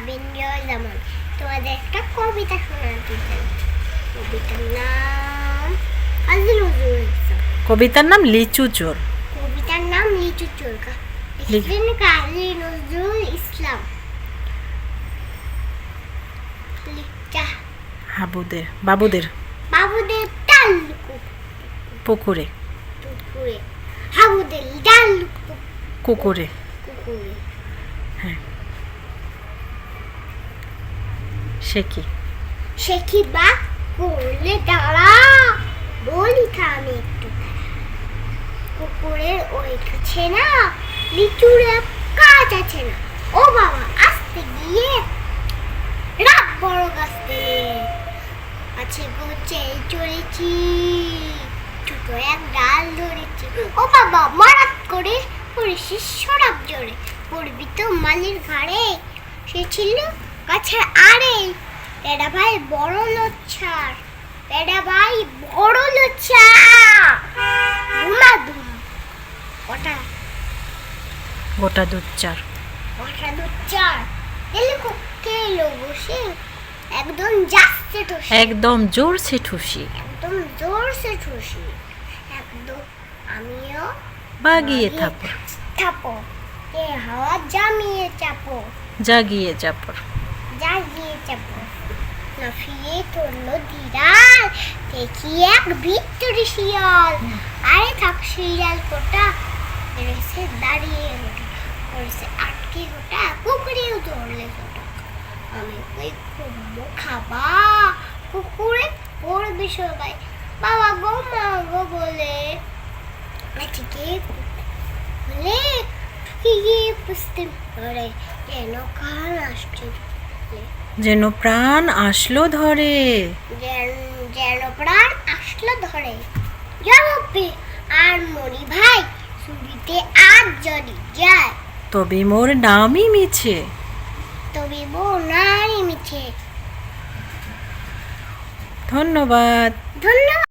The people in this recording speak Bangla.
বিনজয় জামান। তোমাদের একটা কবিতা শোনাতে চাই। কবিতার নাম কাজী নজরুল ইসলাম। কবিতার নাম লিচু চোর। কবিতার নাম লিচু চোর। লিখেছেন কাজী নজরুল ইসলাম। লিখটা বাবুদের বাবুদের ডাল পুকুরে পুকুরে, হাবুদের ডাল কুকুরে। কুকুরে। হ্যাঁ, সে কি বা করলে দাঁড়া, বলি থামি একটু দাঁড়া। কুকুরের ওই কাছে না লিচুরে কাজ আছে না, ও বাবা আসতে গিয়ে রাত বড় গাছতে আছে গোছে চড়েছি, ছোট এক ডাল ধরেছি, ও বাবা মারাত করে পড়েছি সরাব জোরে, পড়বি তো মালির ঘাড়ে। সে ছিল গাছের আড়ে, পেড়া ভাই বড় লোচ্ছার, পেড়া ভাই বড় লোচ্ছা। ধুমাধুম ওটা গোটা দুধ চার। ওটা দুচ্চার এলে কুকে এলো বসে, একদম যাচ্ছে ঠুসি, একদম জোরছে ঠুসি, একদম জোরসে ঠুসি, একদম আমিও বাগিয়ে থাপো, থাপো, এ হাওয়া জামিয়ে চাপো, জাগিয়ে চাপড়। জাগিয়ে চাপো। লাফিয়ে চললো দিরাল, দেখি এক ভিক্টরি শিয়াল। আরে থাক শিয়াল কোটা, এসে দাঁড়িয়ে ওঠা, করেছে আটকে ওটা, কুকুরেও ধরলে ওটা। আমি ওই কুমড়ো খাবা, কুকুরে পড়বে সবাই, বাবা গো মা গো বলে। আজকে বলে গিয়ে পুষতে পারে, যেন কান আসছে, যেন প্রাণ আসলো ধরে, যেন প্রাণ আসলো ধরে। জবাবে আর মরি ভাই, চুরিতে আজ যদি যায়, তবে মোর নামই মিছে, তবে বোনারই মিছে। ধন্যবাদ। ধন্যবাদ।